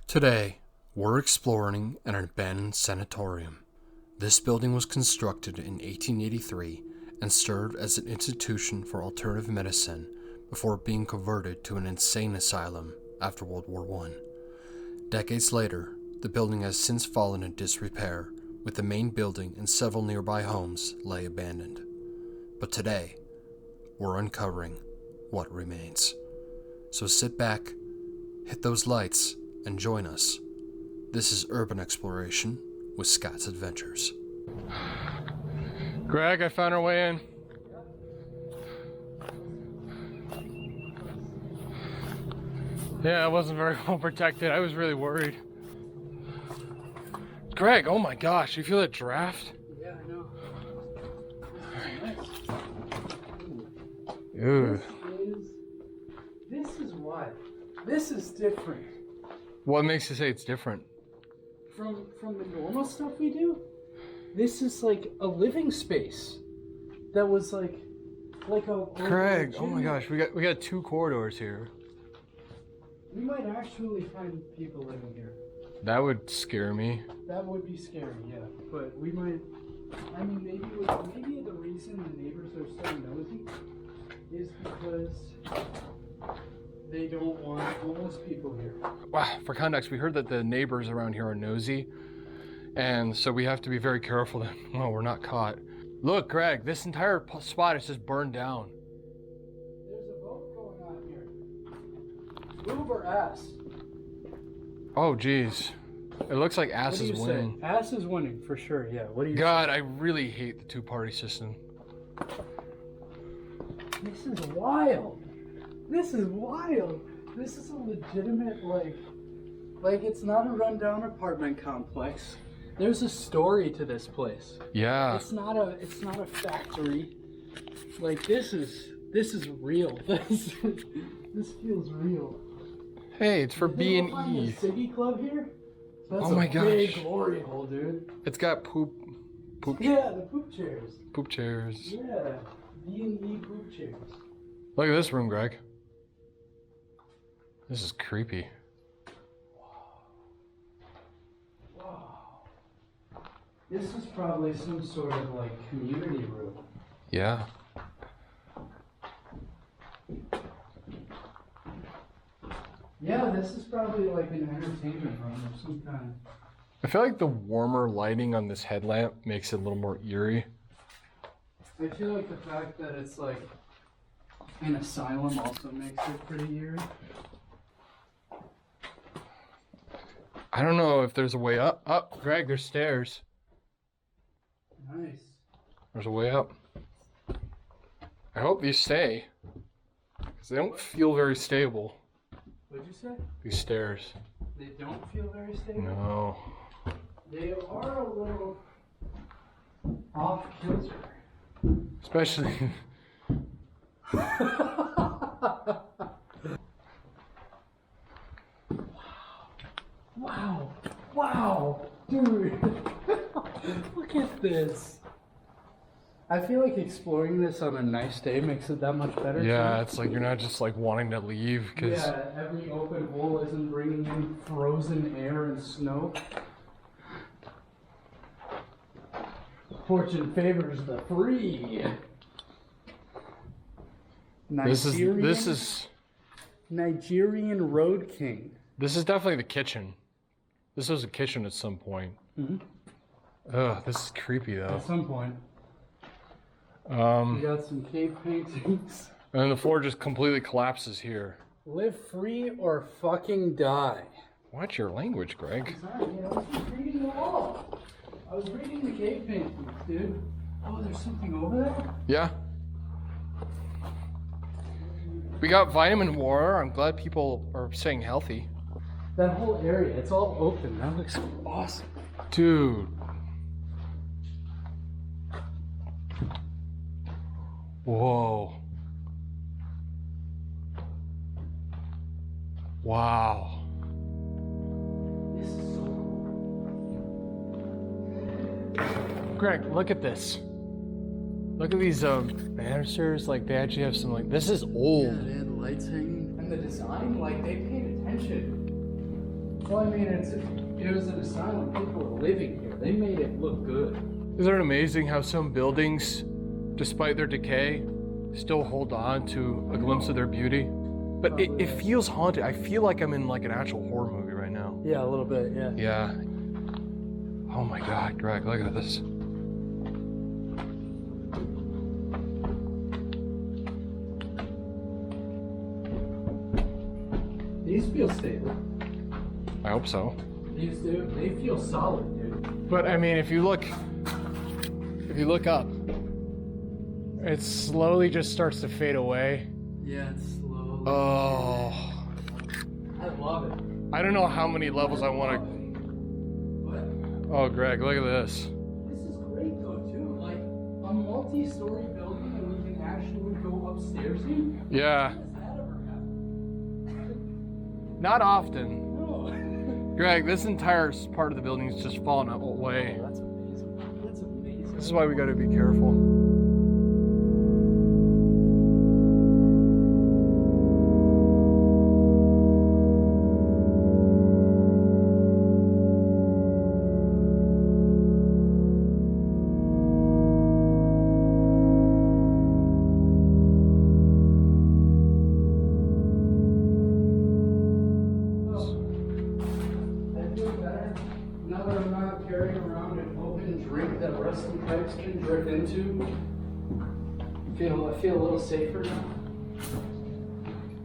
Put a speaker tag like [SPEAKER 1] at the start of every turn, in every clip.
[SPEAKER 1] Today, we're exploring an abandoned sanatorium. This building was constructed in 1883 and served as an institution for alternative medicine before being converted to an insane asylum after World War I. Decades later, the building has since fallen in disrepair, with the main building and several nearby homes lay abandoned. But today, we're uncovering what remains. So sit back, hit those lights, and join us. This is Urban Exploration with Scott's Adventures. Greg, I found our way in. Yeah, it wasn't very well protected. I was really worried. Greg, oh my gosh, you feel that draft?
[SPEAKER 2] Yeah, I know.
[SPEAKER 1] Ew.
[SPEAKER 2] This is what? This is different.
[SPEAKER 1] What makes you say it's different?
[SPEAKER 2] From the normal stuff we do? This is like a living space. That was like a
[SPEAKER 1] Greg, oh my gosh, we got two corridors here.
[SPEAKER 2] We might actually find people living here.
[SPEAKER 1] That would scare me.
[SPEAKER 2] That would be scary, yeah. But we might. I mean, maybe the reason the neighbors are so nosy is because they don't want homeless people here.
[SPEAKER 1] Wow, for context, we heard that the neighbors around here are nosy, and so we have to be very careful that we're not caught. Look, Greg, this entire spot is just burned down.
[SPEAKER 2] There's a vote going on here. Move or ass?
[SPEAKER 1] Oh, geez. It looks like ass is
[SPEAKER 2] What do you
[SPEAKER 1] winning.
[SPEAKER 2] say? Ass is winning, for sure, yeah. What do you
[SPEAKER 1] God, I really hate the two-party system.
[SPEAKER 2] This is wild. This is wild. This is a legitimate, like it's not a rundown apartment complex. There's a story to this place.
[SPEAKER 1] Yeah.
[SPEAKER 2] It's not a factory. Like this is real. This feels real.
[SPEAKER 1] Hey, it's for B and
[SPEAKER 2] Find
[SPEAKER 1] E.
[SPEAKER 2] a city club here? That's
[SPEAKER 1] Oh my
[SPEAKER 2] a big
[SPEAKER 1] gosh.
[SPEAKER 2] glory hole, dude.
[SPEAKER 1] It's got poop
[SPEAKER 2] Yeah, the poop chairs.
[SPEAKER 1] chairs.
[SPEAKER 2] Yeah, B&E poop chairs.
[SPEAKER 1] Look at this room, Greg. This is creepy.
[SPEAKER 2] Wow. This is probably some sort of like community room.
[SPEAKER 1] Yeah.
[SPEAKER 2] Yeah, this is probably like an entertainment room of some kind.
[SPEAKER 1] I feel like the warmer lighting on this headlamp makes it a little more eerie.
[SPEAKER 2] I feel like the fact that it's like an asylum also makes it pretty eerie.
[SPEAKER 1] I don't know if there's a way up. Up, Greg, there's stairs.
[SPEAKER 2] Nice.
[SPEAKER 1] There's a way up. I hope these stay, because they don't feel very stable,
[SPEAKER 2] What'd you say?
[SPEAKER 1] these stairs.
[SPEAKER 2] They don't feel very stable?
[SPEAKER 1] No.
[SPEAKER 2] They are a little off kilter.
[SPEAKER 1] Especially...
[SPEAKER 2] Wow. Wow. Dude. Look at this. I feel like exploring this on a nice day makes it that much better.
[SPEAKER 1] Yeah,
[SPEAKER 2] too.
[SPEAKER 1] it's like you're not just like wanting to leave, because...
[SPEAKER 2] Yeah, every open hole isn't bringing in frozen air and snow. Fortune favors the free.
[SPEAKER 1] This is
[SPEAKER 2] Nigerian Road King.
[SPEAKER 1] This is definitely the kitchen. This was a kitchen at some point.
[SPEAKER 2] Mm-hmm.
[SPEAKER 1] Ugh, this is creepy though.
[SPEAKER 2] At some point. We got some cave paintings.
[SPEAKER 1] And then the floor just completely collapses here.
[SPEAKER 2] Live free or fucking die.
[SPEAKER 1] Watch your language, Greg.
[SPEAKER 2] Sorry, man, I was just reading the wall. I was reading the cave paintings, dude. Oh, there's something over there?
[SPEAKER 1] Yeah. We got vitamin water. I'm glad people are staying healthy.
[SPEAKER 2] That whole area, it's all open. That looks awesome.
[SPEAKER 1] Dude. Whoa. Wow.
[SPEAKER 2] This is so cool.
[SPEAKER 1] Greg, look at this. Look at these banisters. Like they actually have some like. This is
[SPEAKER 2] Yeah,
[SPEAKER 1] old.
[SPEAKER 2] they had lights hanging. And the design, like they paid attention. Well, I mean, it was an asylum. People were living here. They made it look good.
[SPEAKER 1] Isn't it amazing how some buildings, despite their decay, still hold on to a glimpse of their beauty? But it feels haunted. I feel like I'm in like an actual horror movie right now.
[SPEAKER 2] Yeah, a little bit, yeah.
[SPEAKER 1] Yeah. Oh my God, Greg, look at this.
[SPEAKER 2] These feel stable.
[SPEAKER 1] I hope so.
[SPEAKER 2] These do. They feel solid, dude.
[SPEAKER 1] But I mean, if you look up, it slowly just starts to fade away.
[SPEAKER 2] Yeah, it's slowly.
[SPEAKER 1] Oh.
[SPEAKER 2] I love it.
[SPEAKER 1] I don't know how many levels I want to.
[SPEAKER 2] What?
[SPEAKER 1] Oh, Greg, look at this.
[SPEAKER 2] This is great though, too. Like a multi-story building that we can actually go upstairs in.
[SPEAKER 1] Yeah.
[SPEAKER 2] When has that ever happened?
[SPEAKER 1] Not often.
[SPEAKER 2] No.
[SPEAKER 1] Greg, this entire part of the building is just falling away.
[SPEAKER 2] Oh, that's amazing. That's amazing.
[SPEAKER 1] This is why we got to be careful.
[SPEAKER 2] Now that I'm not carrying around an open drink that wrestling types can drip into, I feel a little safer now.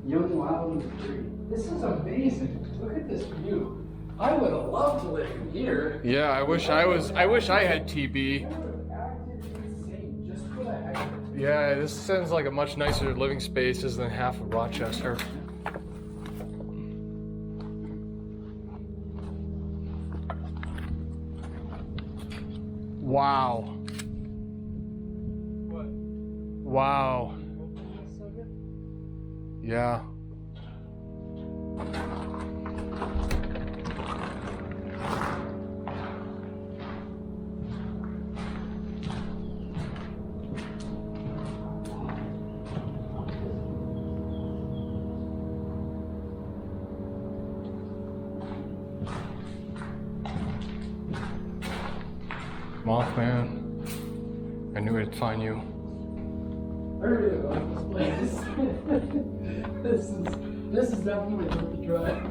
[SPEAKER 2] Young, loud, and free. This is amazing. Look at this view. I would have loved to live in here.
[SPEAKER 1] Yeah, I wish I had TB.
[SPEAKER 2] I would have acted insane just for the heck of it.
[SPEAKER 1] Yeah, this sounds like a much nicer living spaces than half of Rochester. Wow.
[SPEAKER 2] What?
[SPEAKER 1] Wow. Yeah. Mothman. I knew I'd find you.
[SPEAKER 2] I really love this place. This is definitely worth the drive.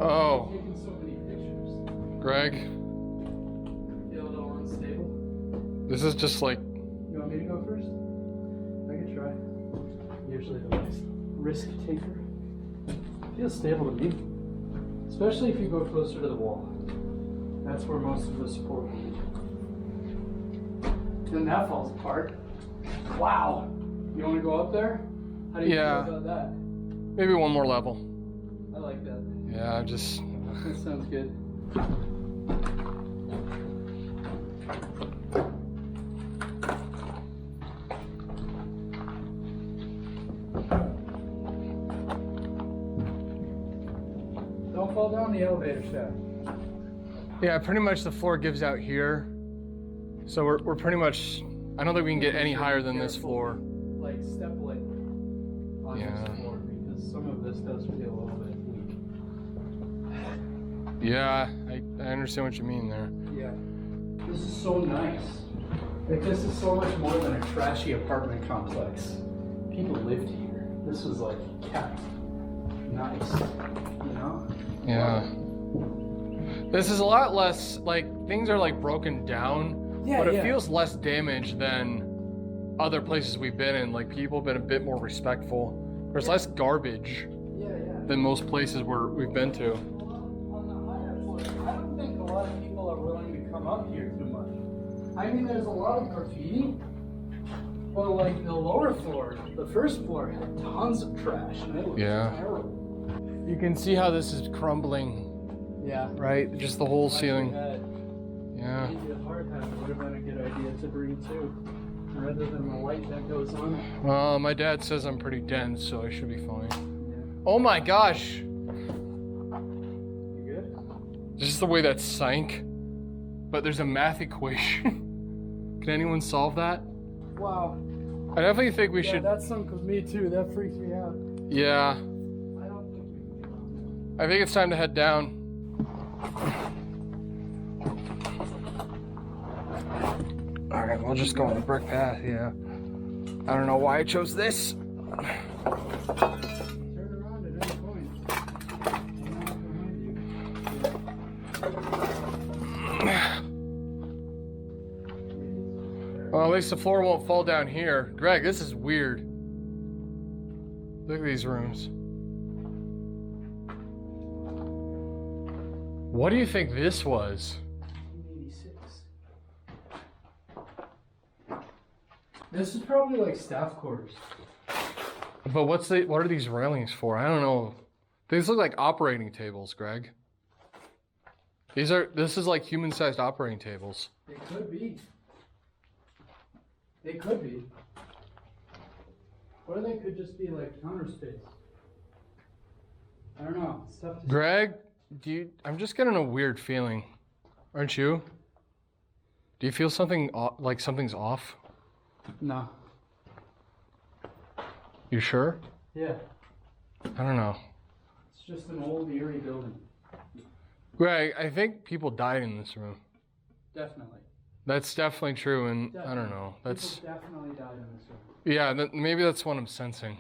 [SPEAKER 1] Oh,
[SPEAKER 2] Taking so many pictures.
[SPEAKER 1] Greg,
[SPEAKER 2] Feel a little unstable.
[SPEAKER 1] this is just like,
[SPEAKER 2] You want me to go first? I can try. Usually the risk taker. Feels stable to me. Especially if you go closer to the wall. That's where most of the support will be. Then that falls apart. Wow. You want to go up there? How do you
[SPEAKER 1] Yeah.
[SPEAKER 2] feel about that?
[SPEAKER 1] maybe one more level.
[SPEAKER 2] I like that.
[SPEAKER 1] Yeah, just,
[SPEAKER 2] That sounds good. Don't fall down the elevator shaft.
[SPEAKER 1] yeah, pretty much the floor gives out here. So we're pretty much, I don't think we can get any higher than this floor.
[SPEAKER 2] Like step light on
[SPEAKER 1] Yeah.
[SPEAKER 2] this floor because some of this does feel a little bit weak.
[SPEAKER 1] Yeah, I understand what you mean there.
[SPEAKER 2] Yeah. This is so nice. Like this is so much more than a trashy apartment complex. People lived here. This was like kept nice. You know?
[SPEAKER 1] Yeah. This is a lot less, like, things are like broken down,
[SPEAKER 2] Yeah,
[SPEAKER 1] but it
[SPEAKER 2] yeah.
[SPEAKER 1] feels less damaged than other places we've been in. Like, people have been a bit more respectful. There's less garbage
[SPEAKER 2] Yeah, yeah.
[SPEAKER 1] than most places we've been to.
[SPEAKER 2] On the higher floor, I don't think a lot of people are willing to come up here too much. I mean, there's a lot of graffiti, but like the lower floor, the first floor had tons of trash, and it was terrible.
[SPEAKER 1] You can see how this is crumbling,
[SPEAKER 2] Yeah.
[SPEAKER 1] right? Just the whole ceiling. Yeah.
[SPEAKER 2] Maybe a hard hat would have been a good idea to bring too, rather than the light that goes on.
[SPEAKER 1] Well, my dad says I'm pretty dense, so I should be fine.
[SPEAKER 2] Yeah.
[SPEAKER 1] Oh my gosh!
[SPEAKER 2] You good?
[SPEAKER 1] Just the way that sank. But there's a math equation. Can anyone solve that?
[SPEAKER 2] Wow.
[SPEAKER 1] I definitely think we
[SPEAKER 2] Yeah,
[SPEAKER 1] should.
[SPEAKER 2] that sunk with me too. That freaked me out.
[SPEAKER 1] Yeah.
[SPEAKER 2] I don't think we can get on
[SPEAKER 1] I think it's time to head down. Alright, we'll just go on the brick path, yeah. I don't know why I chose this.
[SPEAKER 2] Turn around at any point.
[SPEAKER 1] Well, at least the floor won't fall down here. Greg, this is weird. Look at these rooms. What do you think this was?
[SPEAKER 2] 1986. This is probably like staff quarters.
[SPEAKER 1] But what are these railings for? I don't know. These look like operating tables, Greg. This is like human-sized operating tables.
[SPEAKER 2] They could be. They could be. Or they could just be like counter space. I don't know. It's tough to
[SPEAKER 1] Greg, I'm just getting a weird feeling. Aren't you? Do you feel something like something's off?
[SPEAKER 2] No.
[SPEAKER 1] You sure?
[SPEAKER 2] Yeah.
[SPEAKER 1] I don't know.
[SPEAKER 2] It's just an old eerie building.
[SPEAKER 1] Greg, I think people died in this room.
[SPEAKER 2] Definitely.
[SPEAKER 1] That's definitely true, and
[SPEAKER 2] Definitely.
[SPEAKER 1] I don't know. That's
[SPEAKER 2] People definitely died in this room.
[SPEAKER 1] yeah. Maybe that's what I'm sensing.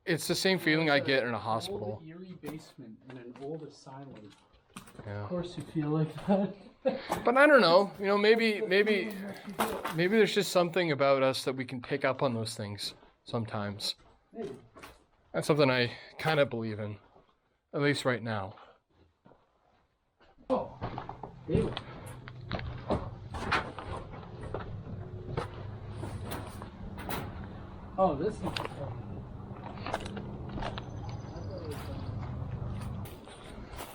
[SPEAKER 1] It's the same feeling I get in a hospital.
[SPEAKER 2] Old eerie basement in an old asylum.
[SPEAKER 1] Yeah.
[SPEAKER 2] Of course, you feel like that.
[SPEAKER 1] But I don't know. You know, maybe there's just something about us that we can pick up on those things sometimes.
[SPEAKER 2] Maybe.
[SPEAKER 1] That's something I kind of believe in, at least right now.
[SPEAKER 2] Oh, maybe. Oh, this is.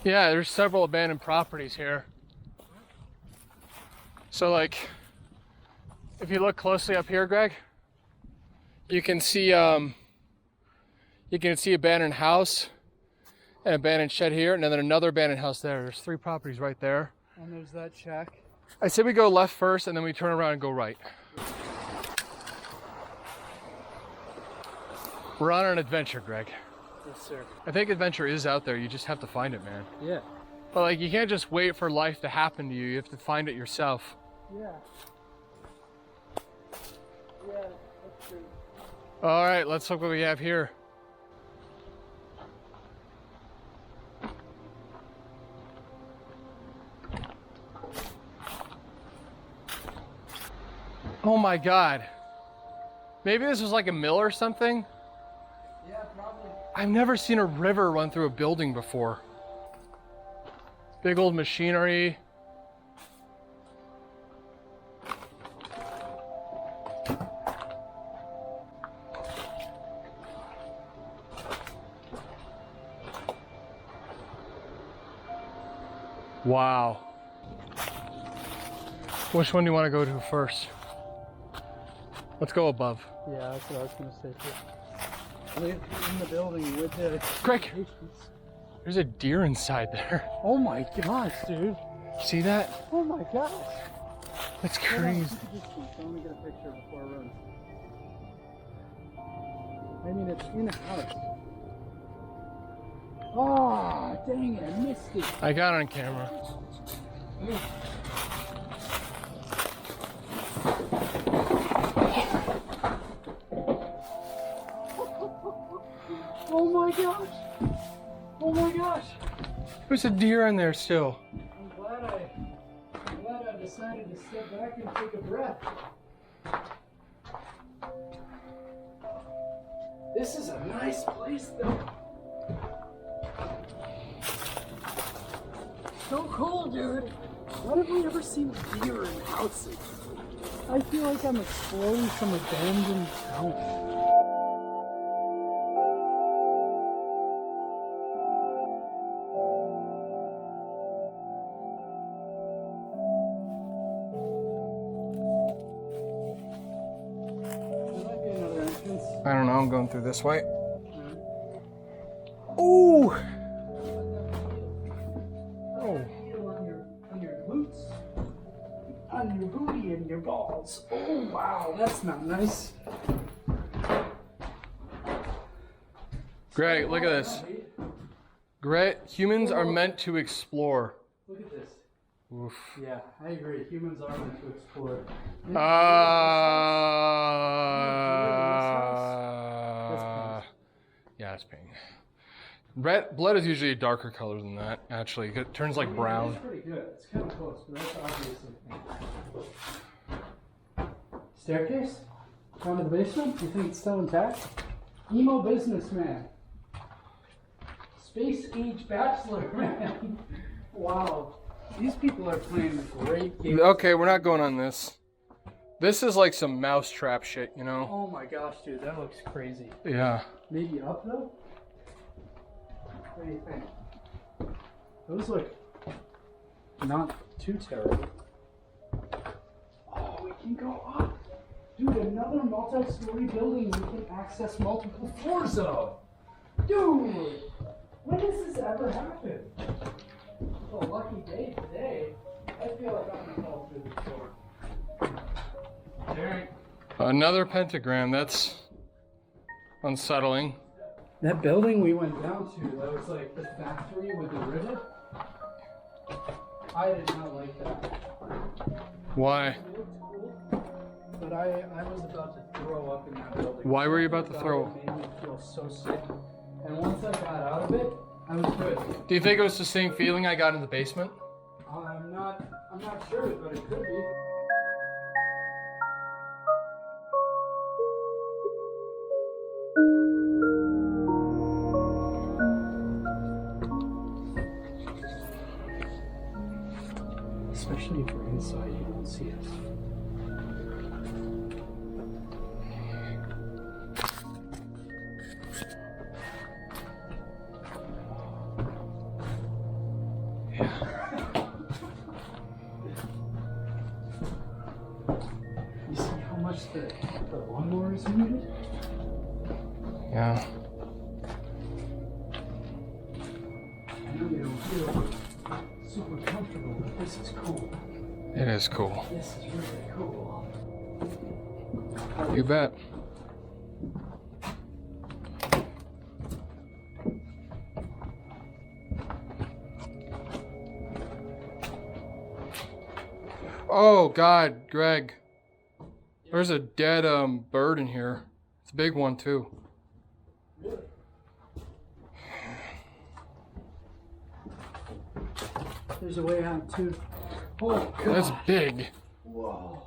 [SPEAKER 1] Yeah, there's several abandoned properties here. So like, if you look closely up here, Greg, you can see abandoned house, an abandoned shed here, and then another abandoned house there. There's 3 properties right there.
[SPEAKER 2] And there's that shack.
[SPEAKER 1] I said we go left first, and then we turn around and go right. We're on an adventure, Greg.
[SPEAKER 2] Yes, sir.
[SPEAKER 1] I think adventure is out there. You just have to find it, man.
[SPEAKER 2] Yeah.
[SPEAKER 1] But like, you can't just wait for life to happen to you. You have to find it yourself.
[SPEAKER 2] Yeah. Yeah, that's true.
[SPEAKER 1] All right, let's look what we have here. Oh my God. Maybe this was like a mill or something.
[SPEAKER 2] Yeah, probably.
[SPEAKER 1] I've never seen a river run through a building before. Big old machinery. Wow. Which one do you want to go to first? Let's go above.
[SPEAKER 2] Yeah, that's what I was gonna say too. Live in the building with the
[SPEAKER 1] Greg, there's a deer inside there.
[SPEAKER 2] Oh my gosh, dude.
[SPEAKER 1] See that?
[SPEAKER 2] Oh my gosh.
[SPEAKER 1] That's
[SPEAKER 2] Hold on,
[SPEAKER 1] crazy.
[SPEAKER 2] look at this piece. I want to get a picture before it runs. I mean, it's in a house. Oh, dang it, I missed it.
[SPEAKER 1] I got it on camera.
[SPEAKER 2] Oh my gosh. Oh my gosh.
[SPEAKER 1] There's a deer in there still.
[SPEAKER 2] I'm glad I decided to step back and take a breath. This is a nice place though. So cool, dude. Why have we ever seen deer in houses? I feel like I'm exploring some abandoned town. There might be another entrance.
[SPEAKER 1] I don't know, I'm going through this way. Ooh! Oh.
[SPEAKER 2] On your glutes, on your booty and your balls. Oh wow, that's not nice.
[SPEAKER 1] Greg, look at this. Humans are meant to explore.
[SPEAKER 2] Look at this.
[SPEAKER 1] Oof.
[SPEAKER 2] Yeah, I agree. Humans are meant to explore.
[SPEAKER 1] Yeah, it's pink. Red blood is usually a darker color than that. Actually, it turns like brown.
[SPEAKER 2] That's pretty good. It's kind of close, but that's obviously pink. Staircase? Down to the basement? You think it's still intact? Emo businessman. Space age bachelor man. Wow. These people are playing great games.
[SPEAKER 1] Okay, we're not going on this. This is like some mousetrap shit, you know?
[SPEAKER 2] Oh my gosh, dude, that looks crazy.
[SPEAKER 1] Yeah.
[SPEAKER 2] Maybe up though? What do you think? Those look not too terrible. Oh, we can go up. Dude, another multi-story building we can access multiple floors of. Dude, when does this ever happen? Oh, lucky day today. I feel like I'm gonna fall through this door. Derek.
[SPEAKER 1] Another pentagram. That's unsettling.
[SPEAKER 2] That building we went down to, that was like the factory with the river. I did not like that.
[SPEAKER 1] Why?
[SPEAKER 2] It looked cool, but I was about to throw up in that building.
[SPEAKER 1] Why were you about to throw up?
[SPEAKER 2] It made me feel so sick. And once I got out of it, I was good.
[SPEAKER 1] Do you think it was the same feeling I got in the basement?
[SPEAKER 2] I'm not sure, but it could be. Especially if we're inside, you won't see us. You see how much the lawnmower is muted?
[SPEAKER 1] Yeah.
[SPEAKER 2] I know you don't feel super comfortable, but this is cool.
[SPEAKER 1] It is cool.
[SPEAKER 2] This is really cool.
[SPEAKER 1] You bet. Oh God, Greg. There's a dead bird in here. It's a big one too.
[SPEAKER 2] Really? There's a way out too. Oh God.
[SPEAKER 1] That's big.
[SPEAKER 2] Whoa.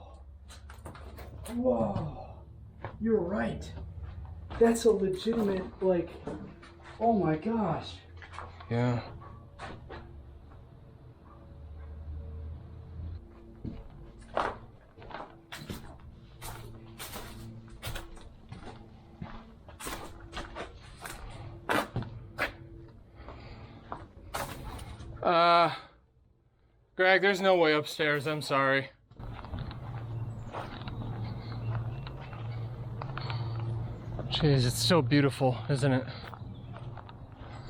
[SPEAKER 2] Whoa. You're right. That's a legitimate, like, oh my gosh.
[SPEAKER 1] Yeah. Greg, there's no way upstairs. I'm sorry. Jeez, it's so beautiful, isn't it?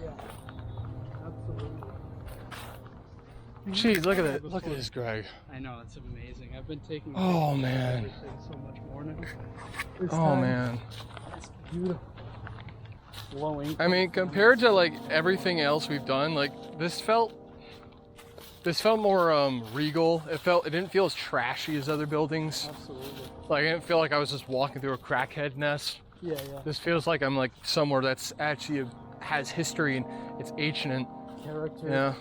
[SPEAKER 2] Yeah. Absolutely.
[SPEAKER 1] Jeez, look at that. Look at this, Greg.
[SPEAKER 2] I know, it's amazing. I've been taking
[SPEAKER 1] Oh, man.
[SPEAKER 2] everything so much more now. This
[SPEAKER 1] Oh,
[SPEAKER 2] time,
[SPEAKER 1] man.
[SPEAKER 2] It's beautiful. Glowing.
[SPEAKER 1] I mean, compared to like everything else we've done, like this felt more regal. It didn't feel as trashy as other buildings.
[SPEAKER 2] Absolutely.
[SPEAKER 1] Like I didn't feel like I was just walking through a crackhead nest.
[SPEAKER 2] Yeah, yeah.
[SPEAKER 1] This feels like I'm like somewhere that's actually has history and it's ancient.
[SPEAKER 2] Character.
[SPEAKER 1] Yeah.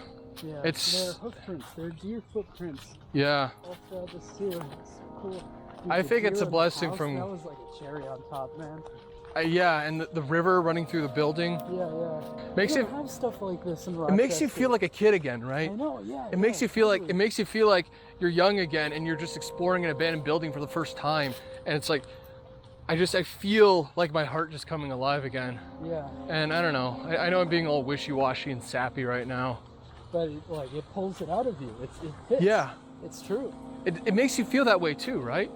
[SPEAKER 2] Yeah.
[SPEAKER 1] It's-
[SPEAKER 2] They're hoof prints. They're deer footprints.
[SPEAKER 1] Yeah.
[SPEAKER 2] All throughout the sewer. It's so cool. Dude,
[SPEAKER 1] I
[SPEAKER 2] the
[SPEAKER 1] think it's
[SPEAKER 2] deer
[SPEAKER 1] a
[SPEAKER 2] in the
[SPEAKER 1] blessing
[SPEAKER 2] house,
[SPEAKER 1] from-
[SPEAKER 2] That was like a cherry on top, man.
[SPEAKER 1] Yeah, and the river running through the building
[SPEAKER 2] Yeah, yeah.
[SPEAKER 1] makes
[SPEAKER 2] We
[SPEAKER 1] it
[SPEAKER 2] don't have stuff like this in
[SPEAKER 1] it
[SPEAKER 2] Rochester.
[SPEAKER 1] makes you feel like a kid again, right?
[SPEAKER 2] I know, yeah.
[SPEAKER 1] It makes you feel like you're young again and you're just exploring an abandoned building for the first time, and it's like I feel like my heart just coming alive again.
[SPEAKER 2] Yeah,
[SPEAKER 1] And I don't know. I know I'm being all wishy-washy and sappy right now.
[SPEAKER 2] but it pulls it out of you. It fits.
[SPEAKER 1] Yeah.
[SPEAKER 2] It's true.
[SPEAKER 1] It makes you feel that way too, right?